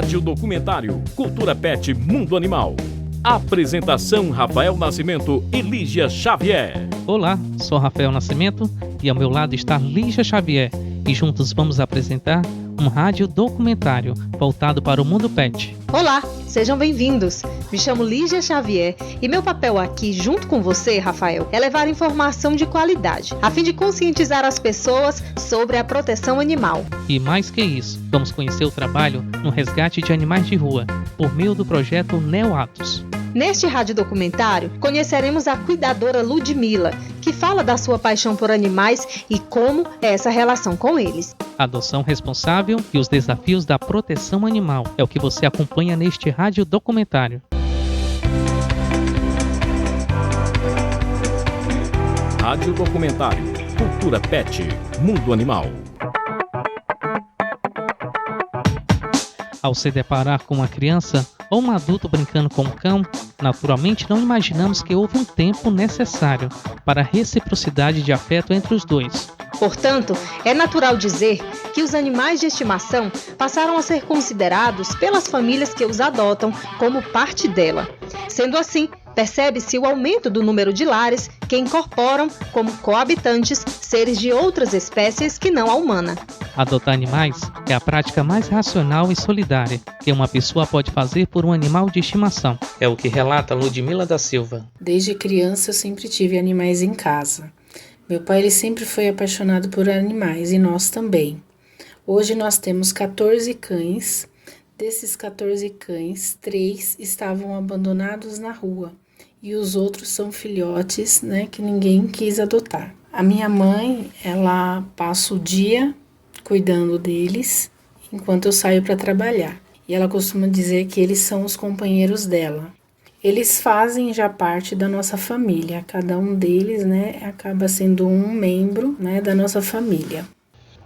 Rádio Documentário Cultura Pet Mundo Animal. Apresentação Rafael Nascimento e Lígia Xavier. Olá, sou Rafael Nascimento e ao meu lado está Lígia Xavier e juntos vamos apresentar um rádio documentário voltado para o mundo pet. Olá, sejam bem-vindos. Me chamo Lígia Xavier e meu papel aqui, junto com você, Rafael, é levar informação de qualidade, a fim de conscientizar as pessoas sobre a proteção animal. E mais que isso, vamos conhecer o trabalho no resgate de animais de rua, por meio do projeto Neoatos. Neste rádio documentário, conheceremos a cuidadora Ludmila, que fala da sua paixão por animais e como é essa relação com eles. Adoção responsável e os desafios da proteção animal é o que você acompanha neste rádio documentário. Rádio Documentário Cultura Pet Mundo Animal. Ao se deparar com uma criança ou um adulto brincando com um cão, naturalmente não imaginamos que houve um tempo necessário para a reciprocidade de afeto entre os dois. Portanto, é natural dizer que os animais de estimação passaram a ser considerados pelas famílias que os adotam como parte dela. Sendo assim, percebe-se o aumento do número de lares que incorporam como coabitantes seres de outras espécies que não a humana. Adotar animais é a prática mais racional e solidária que uma pessoa pode fazer por um animal de estimação. É o que relata Ludmila da Silva. Desde criança eu sempre tive animais em casa. Meu pai ele sempre foi apaixonado por animais e nós também. Hoje nós temos 14 cães. Desses 14 cães, 3 estavam abandonados na rua. E os outros são filhotes, que ninguém quis adotar. A minha mãe, ela passa o dia cuidando deles enquanto eu saio para trabalhar. E ela costuma dizer que eles são os companheiros dela. Eles fazem já parte da nossa família. Cada um deles, acaba sendo um membro, da nossa família.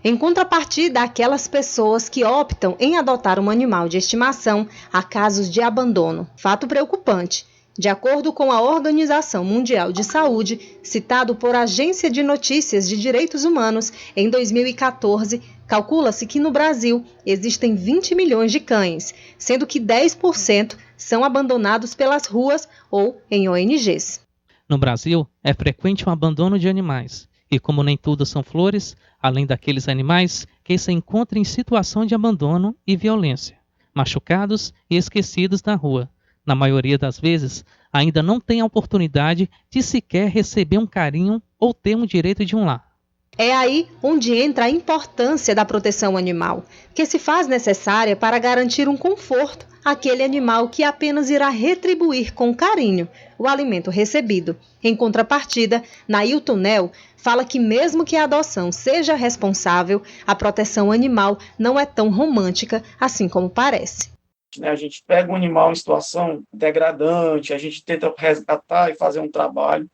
Em contrapartida àquelas pessoas que optam em adotar um animal de estimação, há casos de abandono. Fato preocupante. De acordo com a Organização Mundial de Saúde, citado por Agência de Notícias de Direitos Humanos, em 2014, calcula-se que no Brasil existem 20 milhões de cães, sendo que 10% são abandonados pelas ruas ou em ONGs. No Brasil, é frequente um abandono de animais. E como nem tudo são flores, além daqueles animais que se encontram em situação de abandono e violência, machucados e esquecidos na rua. Na maioria das vezes, ainda não têm a oportunidade de sequer receber um carinho ou ter um direito de um lar. É aí onde entra a importância da proteção animal, que se faz necessária para garantir um conforto àquele animal que apenas irá retribuir com carinho o alimento recebido. Em contrapartida, Nailton Nel fala que mesmo que a adoção seja responsável, a proteção animal não é tão romântica assim como parece. A gente pega um animal em situação degradante, a gente tenta resgatar e fazer um trabalho.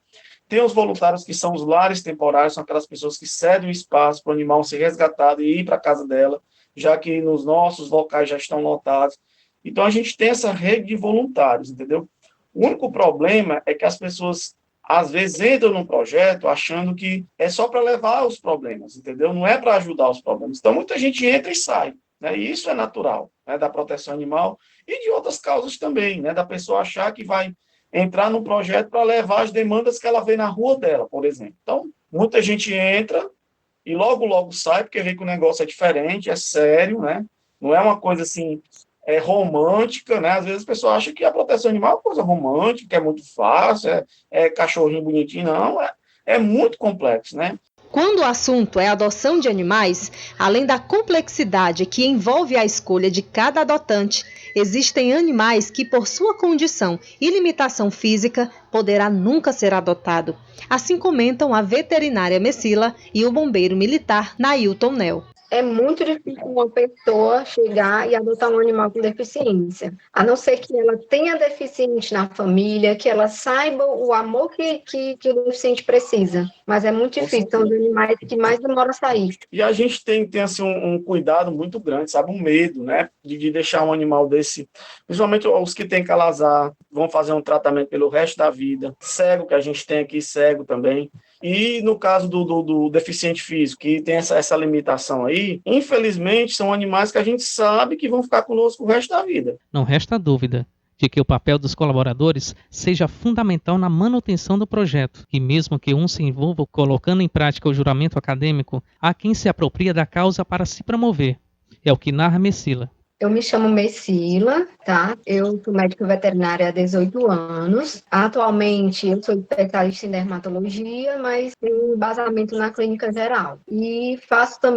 Tem os voluntários que são os lares temporários, são aquelas pessoas que cedem o espaço para o animal ser resgatado e ir para a casa dela, já que nos nossos locais já estão lotados. Então, a gente tem essa rede de voluntários, entendeu? O único problema é que as pessoas, às vezes, entram num projeto achando que é só para levar os problemas, entendeu? Não é para ajudar os problemas. Então, muita gente entra e sai. E isso é natural, da proteção animal e de outras causas também, da pessoa achar que vai entrar num projeto para levar as demandas que ela vê na rua dela, por exemplo. Então, muita gente entra e logo sai, porque vê que o negócio é diferente, é sério, não é uma coisa assim, romântica, Às vezes a pessoa acha que a proteção animal é uma coisa romântica, que é muito fácil, é cachorrinho bonitinho, não, é muito complexo, Quando o assunto é adoção de animais, além da complexidade que envolve a escolha de cada adotante, existem animais que, por sua condição e limitação física, poderá nunca ser adotado. Assim comentam a veterinária Messila e o bombeiro militar Nailton Nel. É muito difícil uma pessoa chegar e adotar um animal com deficiência. A não ser que ela tenha deficiente na família, que ela saiba o amor que o deficiente precisa. Mas é muito difícil, são os animais que mais demoram a sair. E a gente tem assim, um cuidado muito grande, sabe? Um medo, de deixar um animal desse, principalmente os que têm calazar, vão fazer um tratamento pelo resto da vida. Cego, que a gente tem aqui, cego também. E no caso do deficiente físico, que tem essa limitação aí, infelizmente são animais que a gente sabe que vão ficar conosco o resto da vida. Não resta dúvida de que o papel dos colaboradores seja fundamental na manutenção do projeto, e mesmo que um se envolva colocando em prática o juramento acadêmico, há quem se apropria da causa para se promover. É o que narra Messila. Eu me chamo Messila, tá? Eu sou médica veterinária há 18 anos. Atualmente, eu sou especialista em dermatologia, mas tenho embasamento na clínica geral. E presto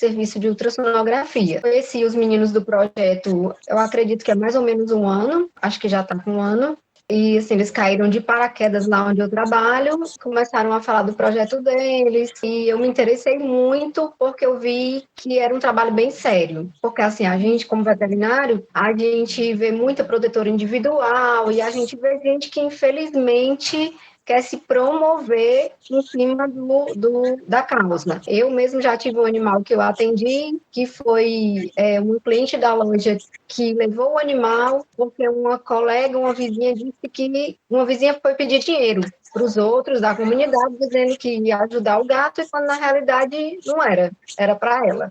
serviço de ultrassonografia. Conheci os meninos do projeto, eu acredito que é mais ou menos um ano, acho que já está com um ano. E, assim, eles caíram de paraquedas lá onde eu trabalho, começaram a falar do projeto deles, e eu me interessei muito porque eu vi que era um trabalho bem sério. Porque, assim, a gente, como veterinário, a gente vê muita protetora individual e a gente vê gente que, infelizmente, quer se promover em cima da causa. Eu mesmo já tive um animal que eu atendi, que foi um cliente da loja que levou o animal porque uma colega, uma vizinha, disse que uma vizinha foi pedir dinheiro para os outros da comunidade, dizendo que ia ajudar o gato, e quando na realidade não era para ela.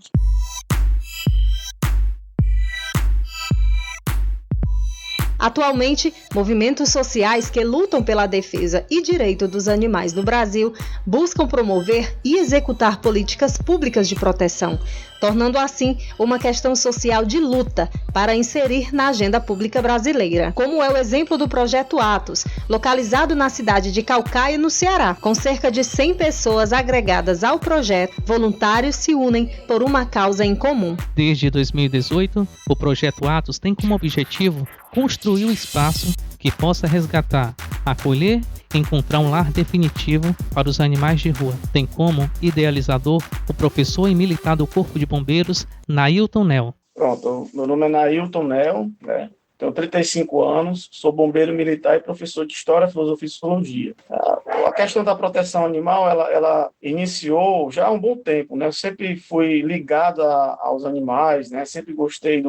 Atualmente, movimentos sociais que lutam pela defesa e direito dos animais no Brasil buscam promover e executar políticas públicas de proteção, tornando assim uma questão social de luta para inserir na agenda pública brasileira, como é o exemplo do Projeto Atos, localizado na cidade de Caucaia, no Ceará. Com cerca de 100 pessoas agregadas ao projeto, voluntários se unem por uma causa em comum. Desde 2018, o Projeto Atos tem como objetivo construir um espaço que possa resgatar, acolher e encontrar um lar definitivo para os animais de rua. Tem como idealizador o professor e militar do Corpo de Bombeiros, Nailton Nel. Pronto, meu nome é Nailton Nel, né? Tenho 35 anos, sou bombeiro militar e professor de História, Filosofia e Sociologia. A questão da proteção animal, ela iniciou já há um bom tempo, né? Eu sempre fui ligado aos animais, né? Sempre gostei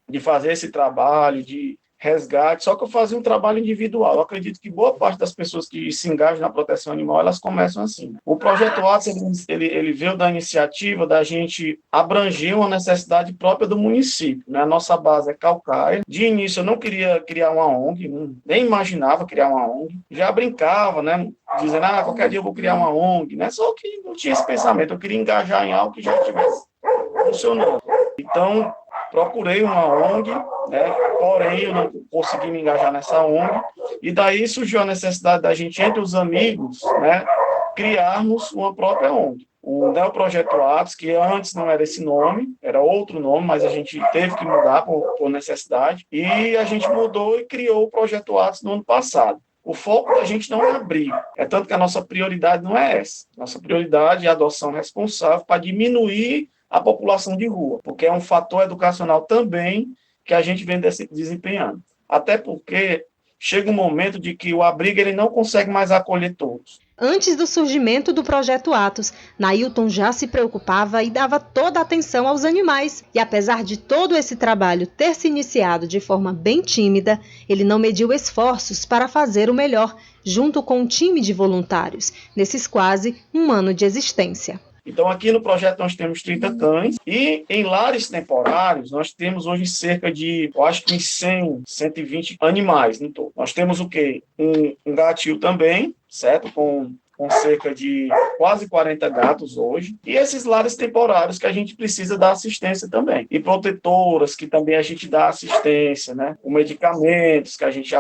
de fazer esse trabalho, de resgate, só que eu fazia um trabalho individual. Eu acredito que boa parte das pessoas que se engajam na proteção animal, elas começam assim. O Projeto Atos, ele veio da iniciativa da gente abranger uma necessidade própria do município, né? A nossa base é Caucaia. De início, eu não queria criar uma ONG, nem imaginava criar uma ONG. Já brincava, né? Dizendo, qualquer dia eu vou criar uma ONG, né? Só que não tinha esse pensamento. Eu queria engajar em algo que já estivesse funcionando. Então, procurei uma ONG, né? Porém eu não consegui me engajar nessa ONG, e daí surgiu a necessidade da gente, entre os amigos, né, criarmos uma própria ONG. O Projeto Atos, que antes não era esse nome, era outro nome, mas a gente teve que mudar por necessidade, e a gente mudou e criou o Projeto Atos no ano passado. O foco da gente não é abrigo, é tanto que a nossa prioridade não é essa. Nossa prioridade é a adoção responsável para diminuir a população de rua, porque é um fator educacional também que a gente vem desempenhando. Até porque chega um momento de que o abrigo ele não consegue mais acolher todos. Antes do surgimento do Projeto Atos, Nailton já se preocupava e dava toda a atenção aos animais. E apesar de todo esse trabalho ter se iniciado de forma bem tímida, ele não mediu esforços para fazer o melhor, junto com um time de voluntários, nesses quase um ano de existência. Então, aqui no projeto nós temos 30 cães e em lares temporários nós temos hoje cerca de, eu acho que 100, 120 animais no todo. Nós temos o quê? Um gatil também, certo? Com cerca de quase 40 gatos hoje, e esses lares temporários que a gente precisa dar assistência também, e protetoras que também a gente dá assistência, né? Com medicamentos que a gente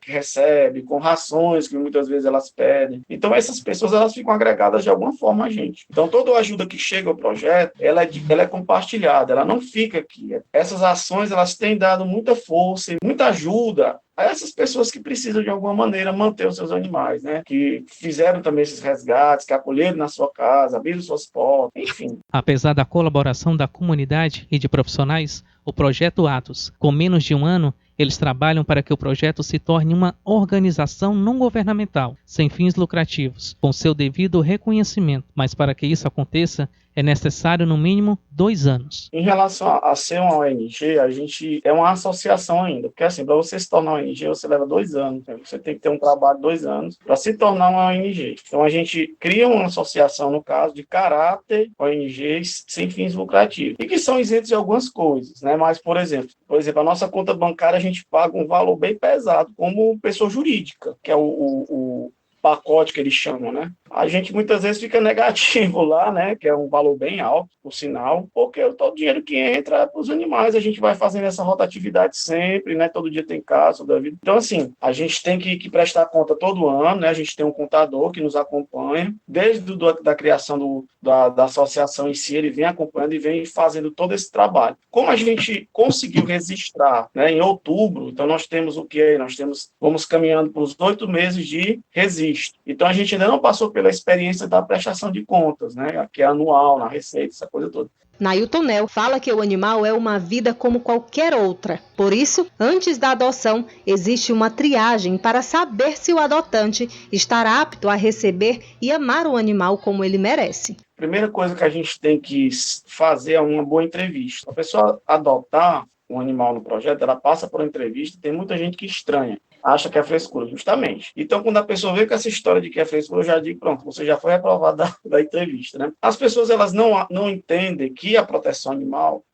recebe, com rações que muitas vezes elas pedem. Então essas pessoas elas ficam agregadas de alguma forma a gente. Então toda a ajuda que chega ao projeto, ela é compartilhada, ela não fica aqui. Essas ações elas têm dado muita força e muita ajuda a essas pessoas que precisam de alguma maneira manter os seus animais, né? Que fizeram também esses resgates, que acolheram na sua casa, abriram suas portas, enfim. Apesar da colaboração da comunidade e de profissionais, o Projeto Atos, com menos de um ano, eles trabalham para que o projeto se torne uma organização não governamental, sem fins lucrativos, com seu devido reconhecimento. Mas para que isso aconteça, é necessário no mínimo 2 anos. Em relação a ser uma ONG, a gente é uma associação ainda, porque assim, para você se tornar uma ONG, você leva 2 anos, né? Você tem que ter um trabalho de 2 anos para se tornar uma ONG. Então a gente cria uma associação, no caso, de caráter ONGs sem fins lucrativos, e que são isentos de algumas coisas, né? Mas, por exemplo, a nossa conta bancária a gente paga um valor bem pesado como pessoa jurídica, que é o pacote que eles chamam, né? A gente muitas vezes fica negativo lá, né? Que é um valor bem alto, por sinal, porque todo o dinheiro que entra é para os animais, a gente vai fazendo essa rotatividade sempre, né? Todo dia tem caso da vida. Então, assim, a gente tem que prestar conta todo ano, né? A gente tem um contador que nos acompanha, desde da criação da associação em si, ele vem acompanhando e vem fazendo todo esse trabalho. Como a gente conseguiu registrar, né, em outubro, então nós temos o quê? Vamos caminhando para os 8 meses de registro. Então, a gente ainda não passou pela experiência da prestação de contas, né, que é anual, na Receita, essa coisa toda. Nailton Nel fala que o animal é uma vida como qualquer outra. Por isso, antes da adoção, existe uma triagem para saber se o adotante estará apto a receber e amar o animal como ele merece. Primeira coisa que a gente tem que fazer é uma boa entrevista. A pessoa adotar um animal no projeto, ela passa por uma entrevista, tem muita gente que estranha, acha que é frescura, justamente. Então, quando a pessoa vê com essa história de que é frescura, eu já digo, pronto, você já foi aprovado da entrevista, né? As pessoas, elas não entendem que a proteção animal,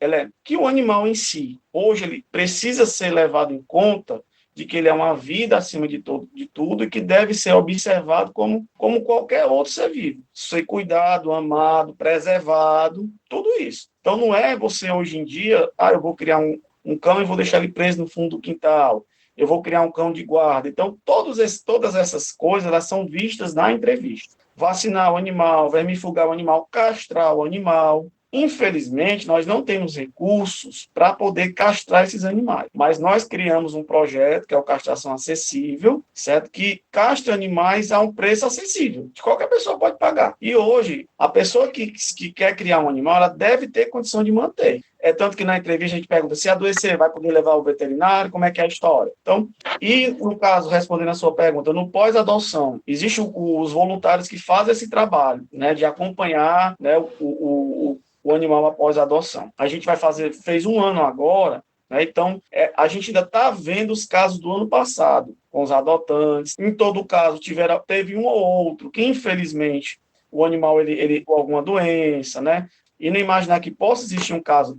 que o animal em si, hoje, ele precisa ser levado em conta de que ele é uma vida acima de tudo e que deve ser observado como qualquer outro ser vivo. Ser cuidado, amado, preservado, tudo isso. Então, não é você, hoje em dia, eu vou criar um cão e vou deixar ele preso no fundo do quintal, eu vou criar um cão de guarda. Então, todas essas coisas, elas são vistas na entrevista. Vacinar o animal, vermifugar o animal, castrar o animal. Infelizmente, nós não temos recursos para poder castrar esses animais, mas nós criamos um projeto, que é o Castração Acessível, certo? Que castra animais a um preço acessível, que qualquer pessoa pode pagar. E hoje, a pessoa que quer criar um animal, ela deve ter condição de manter. É tanto que na entrevista a gente pergunta, se adoecer, vai poder levar ao veterinário, como é que é a história? Então, e no caso, respondendo a sua pergunta, no pós-adoção, existem os voluntários que fazem esse trabalho, né, de acompanhar, né, o animal após a adoção. A gente fez 1 ano agora, né? Então a gente ainda está vendo os casos do ano passado, com os adotantes. Em todo caso, teve um ou outro que, infelizmente, o animal ele com alguma doença, né? E não imaginar que possa existir um caso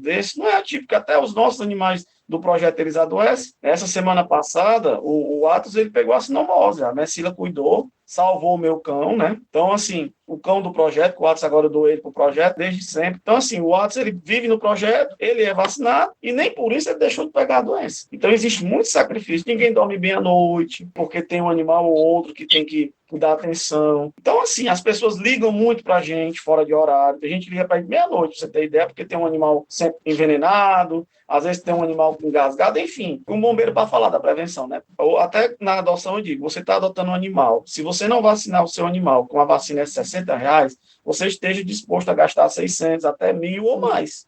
desse, não é atípico, até os nossos animais do projeto eles adoecem. Essa semana passada, o Atos ele pegou a cinomose, a Messila cuidou, salvou o meu cão, né? Então, assim, o cão do projeto, o Atos agora eu dou ele pro projeto desde sempre. Então, assim, o Atos ele vive no projeto, ele é vacinado e nem por isso ele deixou de pegar a doença. Então, existe muito sacrifício. Ninguém dorme bem à noite, porque tem um animal ou outro que tem que dar atenção. Então, assim, as pessoas ligam muito pra gente fora de horário. A gente liga pra gente meia-noite, pra você ter ideia, porque tem um animal sempre envenenado, às vezes tem um animal engasgado, enfim. Um bombeiro para falar da prevenção, né? Ou até na adoção eu digo, você está adotando um animal. Se você não vacinar o seu animal com a vacina de R$60, você esteja disposto a gastar 600, até 1.000 ou mais.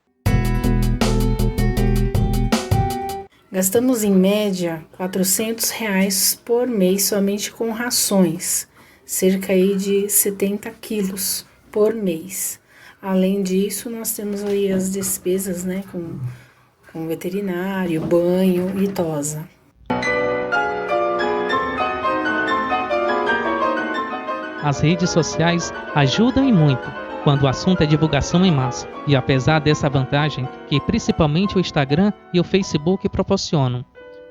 Gastamos em média R$400 por mês somente com rações, cerca aí de 70 quilos por mês. Além disso, nós temos aí as despesas, né, com veterinário, banho e tosa. As redes sociais ajudam e muito quando o assunto é divulgação em massa. E apesar dessa vantagem que principalmente o Instagram e o Facebook proporcionam,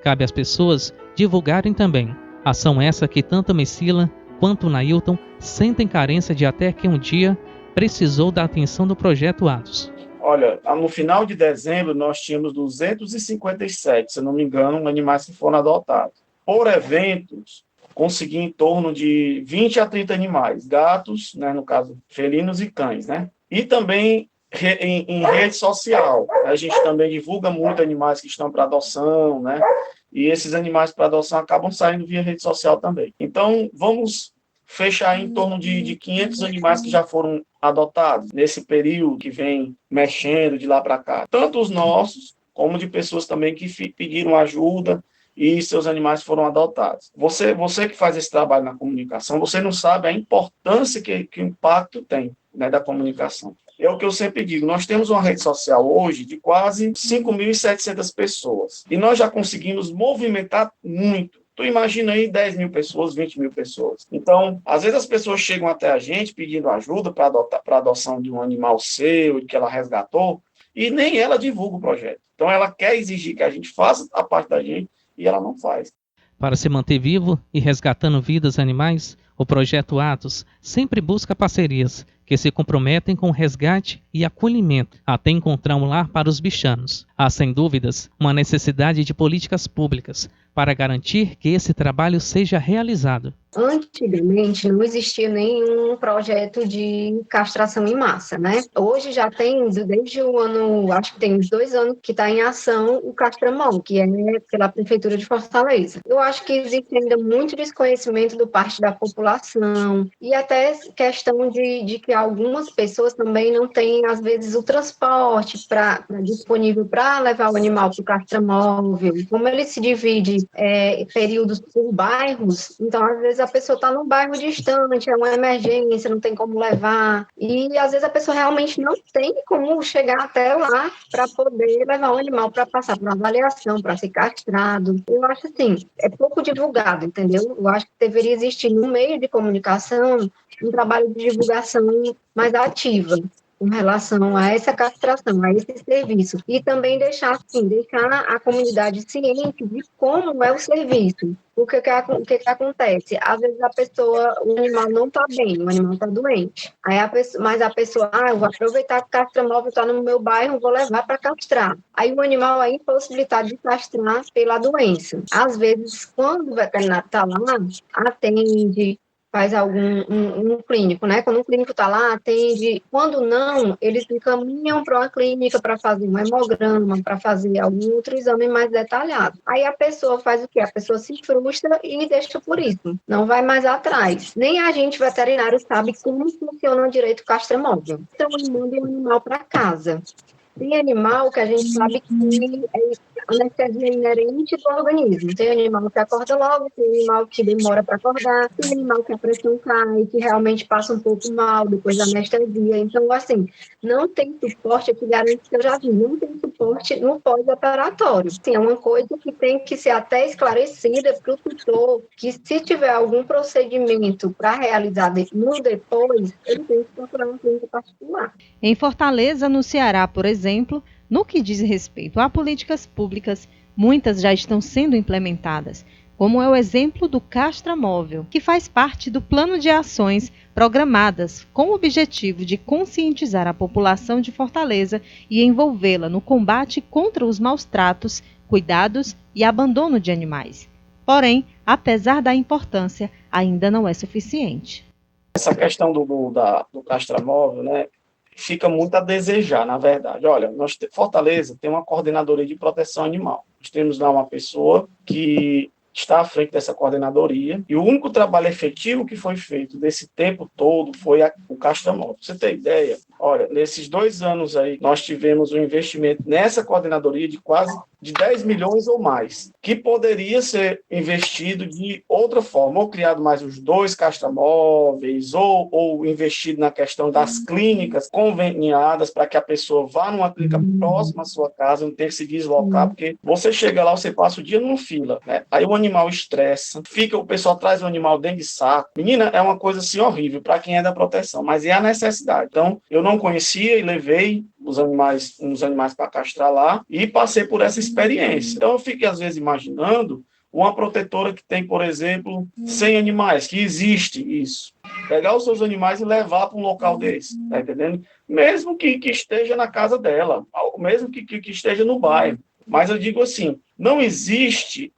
cabe às pessoas divulgarem também. Ação essa que tanto a Messila quanto o Nailton sentem carência de até que um dia precisou da atenção do Projeto Atos. Olha, no final de dezembro nós tínhamos 257, se não me engano, animais que foram adotados. Por eventos, consegui em torno de 20 a 30 animais, gatos, né, no caso, felinos e cães, né? E também em rede social, a gente também divulga muito animais que estão para adoção, né? E esses animais para adoção acabam saindo via rede social também. Então, vamos fechar em torno de 500 animais que já foram adotados nesse período que vem mexendo de lá para cá. Tanto os nossos, como de pessoas também que pediram ajuda e seus animais foram adotados. Você que faz esse trabalho na comunicação, você não sabe a importância que o impacto tem. né, da comunicação. É o que eu sempre digo, nós temos uma rede social hoje de quase 5.700 pessoas, e nós já conseguimos movimentar muito. Tu imagina aí 10 mil pessoas, 20 mil pessoas. Então, às vezes as pessoas chegam até a gente pedindo ajuda para a adoção de um animal seu, que ela resgatou, e nem ela divulga o projeto. Então, ela quer exigir que a gente faça a parte da gente, e ela não faz. Para se manter vivo e resgatando vidas animais, o Projeto Atos sempre busca parcerias que se comprometem com o resgate e acolhimento até encontrar um lar para os bichanos. Há, sem dúvidas, uma necessidade de políticas públicas para garantir que esse trabalho seja realizado. Antigamente não existia nenhum projeto de castração em massa, né? Hoje já tem, desde o ano, acho que tem uns 2 anos que está em ação o Castramão, que é pela Prefeitura de Fortaleza. Eu acho que existe ainda muito desconhecimento do parte da população e até questão de que algumas pessoas também não têm, às vezes, o transporte disponível para levar o animal para o castramóvel. Como ele se divide períodos por bairros, então, às vezes, a pessoa está num bairro distante, é uma emergência, não tem como levar, e às vezes a pessoa realmente não tem como chegar até lá para poder levar o animal para passar por uma avaliação, para ser castrado. Eu acho assim, é pouco divulgado, entendeu? Eu acho que deveria existir no meio de comunicação um trabalho de divulgação mais ativa com relação a essa castração, a esse serviço. E também deixar a comunidade ciente de como é o serviço. O que acontece? Às vezes o animal não está bem, o animal está doente. Mas a pessoa, eu vou aproveitar que o castramóvel está no meu bairro, vou levar para castrar. Aí o animal é impossibilitado de castrar pela doença. Às vezes, quando o veterinário está lá, atende, faz um clínico, né? Quando um clínico está lá, atende. Quando não, eles encaminham para uma clínica para fazer um hemograma, para fazer algum outro exame mais detalhado. Aí a pessoa faz o quê? A pessoa se frustra e deixa por isso. Não vai mais atrás. Nem a gente, veterinário, sabe como funciona direito o castramóvel. Então, ele manda o animal para casa. Tem animal que a gente sabe que é anestesia inerente do organismo. Tem animal que acorda logo, tem animal que demora para acordar, tem animal que a pressão cai, que realmente passa um pouco mal depois da anestesia. Então, assim, não tem suporte, eu te garanto que eu já vi, não tem suporte no pós-operatório. Assim, é uma coisa que tem que ser até esclarecida para o tutor, que se tiver algum procedimento para realizar no depois, ele tem que procurar uma clínica particular. Em Fortaleza, no Ceará, por exemplo, no que diz respeito a políticas públicas, muitas já estão sendo implementadas, como é o exemplo do Castramóvel, que faz parte do plano de ações programadas com o objetivo de conscientizar a população de Fortaleza e envolvê-la no combate contra os maus tratos, cuidados e abandono de animais. Porém, apesar da importância, ainda não é suficiente. Essa questão do castramóvel, né, fica muito a desejar, na verdade. Olha, Fortaleza tem uma coordenadoria de proteção animal. Nós temos lá uma pessoa que está à frente dessa coordenadoria, e o único trabalho efetivo que foi feito desse tempo todo foi o castramóvel. Pra você ter ideia, olha, nesses 2 anos aí, nós tivemos um investimento nessa coordenadoria de quase de 10 milhões ou mais, que poderia ser investido de outra forma, ou criado mais os 2 castramóveis, ou investido na questão das clínicas conveniadas para que a pessoa vá numa clínica próxima à sua casa, não tenha que se deslocar, porque você chega lá, você passa o dia numa fila, né? Aí o animal estressa, o pessoal traz o animal dentro de saco. Menina, é uma coisa assim horrível para quem é da proteção, mas é a necessidade. Então, eu não conhecia e levei uns animais para castrar lá e passei por essa experiência. Então, eu fico, às vezes, imaginando uma protetora que tem, por exemplo, 100 animais, que existe isso. Pegar os seus animais e levar para um local desse, tá entendendo? Mesmo que esteja na casa dela, mesmo que esteja no bairro. Mas eu digo assim, não existe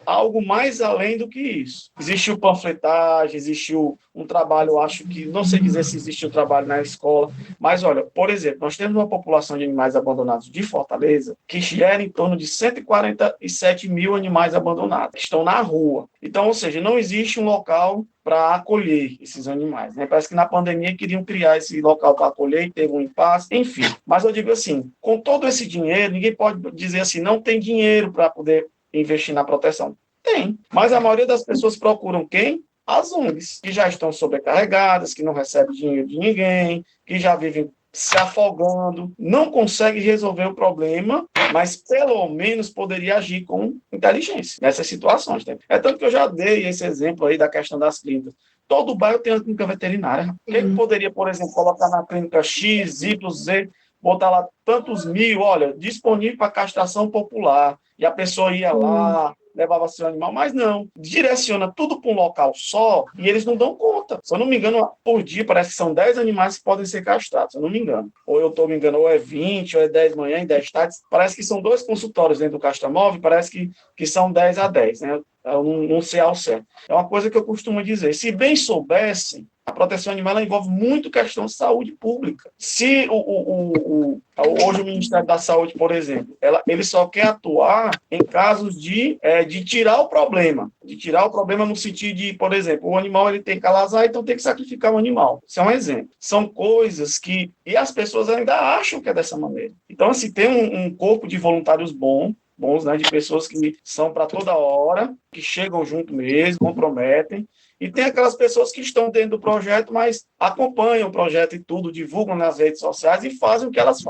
algo mais além do que isso. Existiu panfletagem, existiu um trabalho, eu acho que, não sei dizer se existiu trabalho na escola, mas olha, por exemplo, nós temos uma população de animais abandonados de Fortaleza que gera em torno de 147 mil animais abandonados, que estão na rua. Então, ou seja, não existe um local para acolher esses animais, né? Parece que na pandemia queriam criar esse local para acolher e teve um impasse, enfim. Mas eu digo assim, com todo esse dinheiro, ninguém pode dizer assim, não tem dinheiro para poder investir na proteção. Tem. Mas a maioria das pessoas procuram quem? as ONGs, que já estão sobrecarregadas, que não recebem dinheiro de ninguém, que já vivem se afogando, não consegue resolver o problema, mas pelo menos poderia agir com inteligência nessas situações. Né? É tanto que eu já dei esse exemplo aí da questão das clínicas. Todo bairro tem uma clínica veterinária. O que poderia, por exemplo, colocar na clínica X, Y, Z, botar lá tantos mil, olha, disponível para castração popular, e a pessoa ia lá, levava seu animal, mas não, direciona tudo para um local só e eles não dão conta. Se eu não me engano, por dia parece que são 10 animais que podem ser castrados, se eu não me engano. Ou eu estou me enganando, ou é 20, ou é 10 manhã e 10 tardes. Parece que são 2 consultórios dentro do Castramóvel, parece que são 10 a 10, né? Eu não sei ao certo. É uma coisa que eu costumo dizer, se bem soubessem, a proteção animal ela envolve muito questão de saúde pública. Se hoje o Ministério da Saúde, por exemplo, ele só quer atuar em casos de tirar o problema. De tirar o problema no sentido de, por exemplo, o animal ele tem calazar, então tem que sacrificar o animal. Isso é um exemplo. São coisas que... E as pessoas ainda acham que é dessa maneira. Então, assim, tem um corpo de voluntários bons, né, de pessoas que são para toda hora, que chegam junto mesmo, comprometem, e tem aquelas pessoas que estão dentro do projeto, mas acompanham o projeto e tudo, divulgam nas redes sociais e fazem o que elas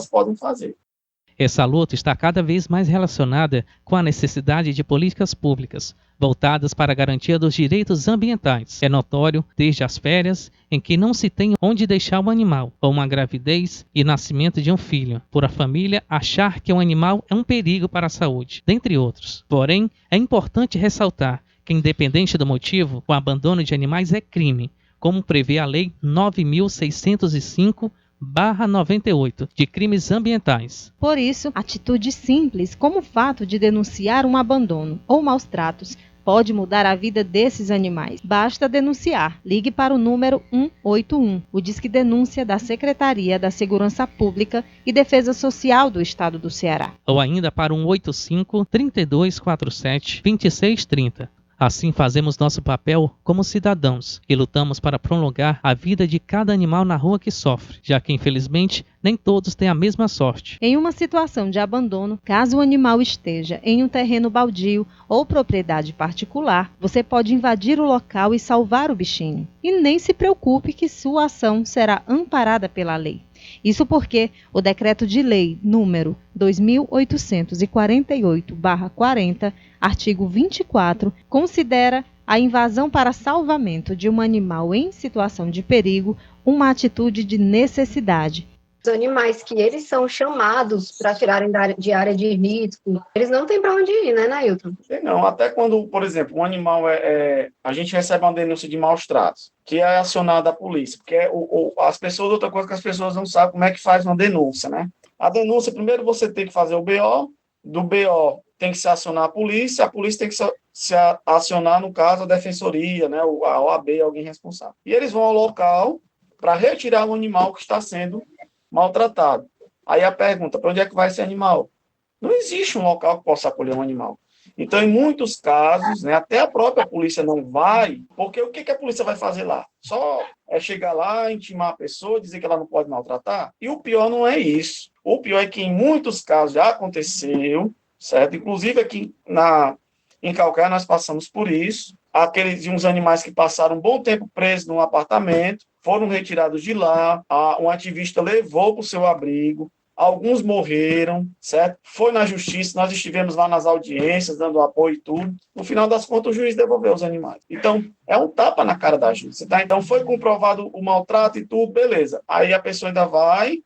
podem fazer. Essa luta está cada vez mais relacionada com a necessidade de políticas públicas voltadas para a garantia dos direitos ambientais. É notório, desde as férias, em que não se tem onde deixar o animal, ou uma gravidez e nascimento de um filho, por a família achar que o animal é um perigo para a saúde, dentre outros. Porém, é importante ressaltar que, independente do motivo, o abandono de animais é crime, como prevê a Lei 9.605/98 de crimes ambientais. Por isso, atitudes simples, como o fato de denunciar um abandono ou maus tratos, pode mudar a vida desses animais. Basta denunciar. Ligue para o número 181, o Disque Denúncia da Secretaria da Segurança Pública e Defesa Social do Estado do Ceará. Ou ainda para o 185-3247-2630. Assim fazemos nosso papel como cidadãos e lutamos para prolongar a vida de cada animal na rua que sofre, já que infelizmente nem todos têm a mesma sorte. Em uma situação de abandono, caso o animal esteja em um terreno baldio ou propriedade particular, você pode invadir o local e salvar o bichinho. E nem se preocupe que sua ação será amparada pela lei. Isso porque o Decreto de Lei número 2848/40, artigo 24, considera a invasão para salvamento de um animal em situação de perigo uma atitude de necessidade. Os animais que eles são chamados para tirarem de área de risco, eles não têm para onde ir, né, Nailton? Não, até quando, por exemplo, um animal a gente recebe uma denúncia de maus tratos, que é acionada a polícia, porque as pessoas, outra coisa que as pessoas não sabem como é que faz uma denúncia, né? A denúncia, primeiro você tem que fazer o BO, do BO tem que se acionar a polícia tem que se acionar, no caso, a defensoria, né, a OAB, alguém responsável. E eles vão ao local para retirar o animal que está sendo maltratado. Aí a pergunta, para onde é que vai esse animal? Não existe um local que possa acolher um animal. Então, em muitos casos, né, até a própria polícia não vai, porque o que a polícia vai fazer lá? Só é chegar lá, intimar a pessoa, dizer que ela não pode maltratar? E o pior não é isso. O pior é que em muitos casos já aconteceu, certo? Inclusive aqui em Calcaia nós passamos por isso. Aqueles de uns animais que passaram um bom tempo presos num apartamento, foram retirados de lá, um ativista levou para o seu abrigo, alguns morreram, certo? Foi na justiça, nós estivemos lá nas audiências, dando apoio e tudo. No final das contas, o juiz devolveu os animais. Então, é um tapa na cara da justiça, tá? Então, foi comprovado o maltrato e tudo, beleza. Aí a pessoa ainda vai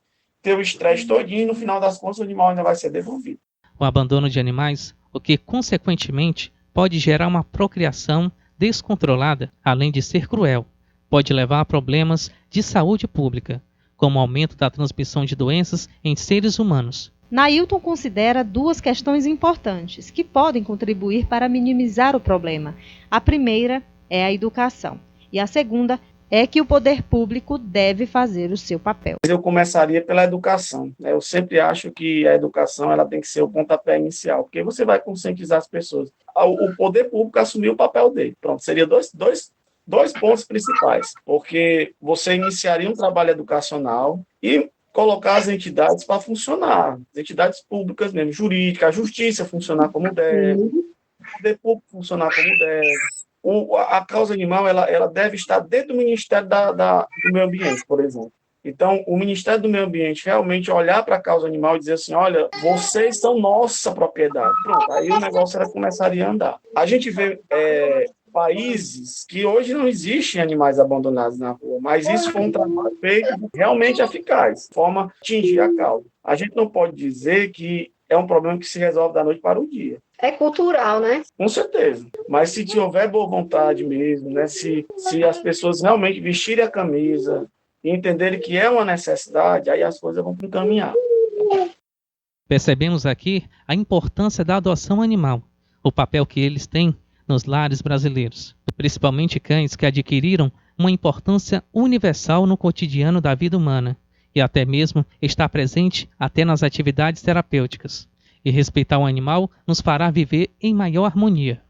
ter o estresse todinho e no final das contas o animal ainda vai ser devolvido. O abandono de animais, o que consequentemente pode gerar uma procriação descontrolada, além de ser cruel, pode levar a problemas de saúde pública, como o aumento da transmissão de doenças em seres humanos. Nailton considera duas questões importantes que podem contribuir para minimizar o problema. A primeira é a educação e a segunda é que o poder público deve fazer o seu papel. Eu começaria pela educação. Eu sempre acho que a educação ela tem que ser o pontapé inicial, porque você vai conscientizar as pessoas. O poder público assumiu o papel dele. Pronto, seria dois pontos principais, porque você iniciaria um trabalho educacional e colocar as entidades para funcionar, as entidades públicas mesmo, jurídica, a justiça funcionar como deve, o poder público funcionar como deve, a causa animal ela deve estar dentro do Ministério do Meio Ambiente, por exemplo. Então, o Ministério do Meio Ambiente realmente olhar para a causa animal e dizer assim, olha, vocês são nossa propriedade. Pronto, aí o negócio começaria a andar. A gente vê países que hoje não existem animais abandonados na rua, mas isso foi um trabalho feito realmente eficaz, de forma a atingir a causa. A gente não pode dizer que é um problema que se resolve da noite para o dia. É cultural, né? Com certeza. Mas se houver boa vontade mesmo, né? Se as pessoas realmente vestirem a camisa e entenderem que é uma necessidade, aí as coisas vão encaminhar. Percebemos aqui a importância da adoção animal, o papel que eles têm nos lares brasileiros, principalmente cães que adquiriram uma importância universal no cotidiano da vida humana e até mesmo está presente até nas atividades terapêuticas. E respeitar o animal nos fará viver em maior harmonia.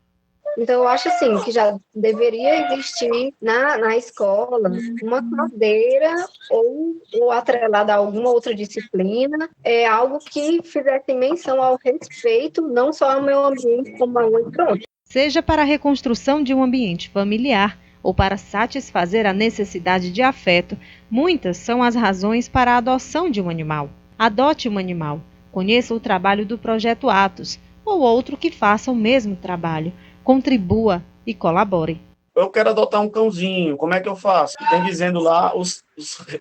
Então, eu acho assim, que já deveria existir na escola uma cadeira ou atrelada a alguma outra disciplina, algo que fizesse menção ao respeito, não só ao meio ambiente, como ao outro. Seja para a reconstrução de um ambiente familiar ou para satisfazer a necessidade de afeto, muitas são as razões para a adoção de um animal. Adote um animal, conheça o trabalho do Projeto Atos, ou outro que faça o mesmo trabalho. Contribua e colabore. Eu quero adotar um cãozinho, como é que eu faço? Tem dizendo lá os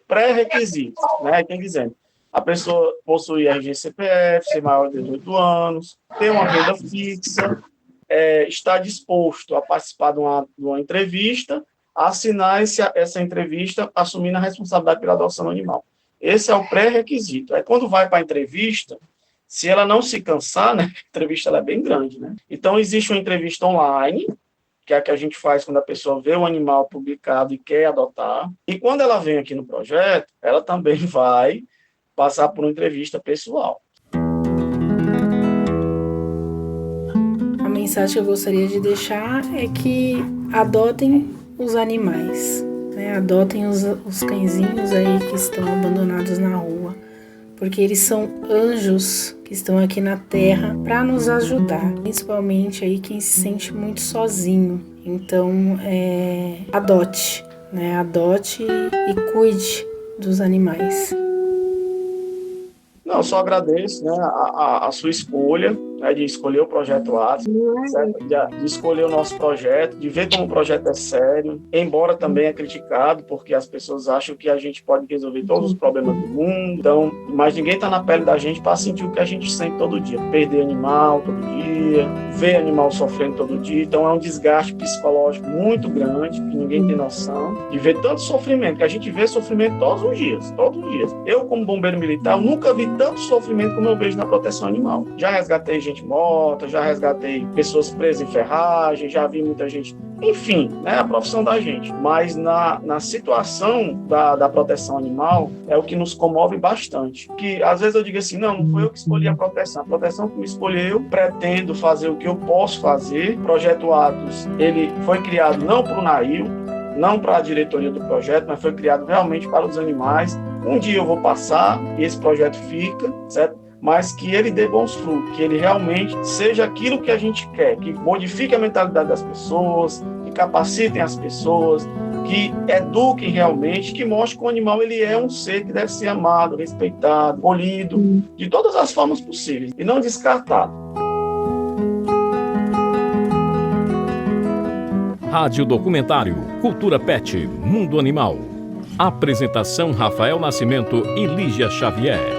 pré-requisitos, né? Tem dizendo, a pessoa possui RG CPF, ser maior de 18 anos, ter uma renda fixa, está disposto a participar de uma entrevista, a assinar essa entrevista, assumindo a responsabilidade pela adoção do animal. Esse é o pré-requisito. Aí, quando vai para a entrevista, se ela não se cansar, né, a entrevista ela é bem grande, né? Então, existe uma entrevista online, que é a que a gente faz quando a pessoa vê o animal publicado e quer adotar. E quando ela vem aqui no projeto, ela também vai passar por uma entrevista pessoal. A mensagem que eu gostaria de deixar é que adotem os animais, né? Adotem os cãezinhos aí que estão abandonados na rua, porque eles são anjos que estão aqui na Terra para nos ajudar, principalmente aí quem se sente muito sozinho. Então, adote, né? Adote e cuide dos animais. Não, só agradeço, né, a sua escolha, né, de escolher o Projeto Atos, de escolher o nosso projeto, de ver como o projeto é sério, embora também é criticado, porque as pessoas acham que a gente pode resolver todos os problemas do mundo, então, mas ninguém está na pele da gente para sentir o que a gente sente todo dia, perder animal todo dia, ver animal sofrendo todo dia, então é um desgaste psicológico muito grande, que ninguém tem noção, de ver tanto sofrimento, que a gente vê sofrimento todos os dias. Eu, como bombeiro militar, eu nunca vi tanto sofrimento como eu vejo na proteção animal. Já resgatei gente morta, já resgatei pessoas presas em ferragem, já vi muita gente... Enfim, né, a profissão da gente. Mas na situação da proteção animal, é o que nos comove bastante. Que às vezes eu digo assim, não foi eu que escolhi a proteção que me escolheu, pretendo fazer o que eu posso fazer. O Projeto Atos, ele foi criado não para o Nail, não para a diretoria do projeto, mas foi criado realmente para os animais. Um dia eu vou passar e esse projeto fica, certo? Mas que ele dê bons frutos, que ele realmente seja aquilo que a gente quer, que modifique a mentalidade das pessoas, que capacitem as pessoas, que eduquem realmente, que mostre que o animal ele é um ser que deve ser amado, respeitado, polido, de todas as formas possíveis, e não descartado. Rádio Documentário Cultura Pet Mundo Animal. Apresentação Rafael Nascimento e Lígia Xavier.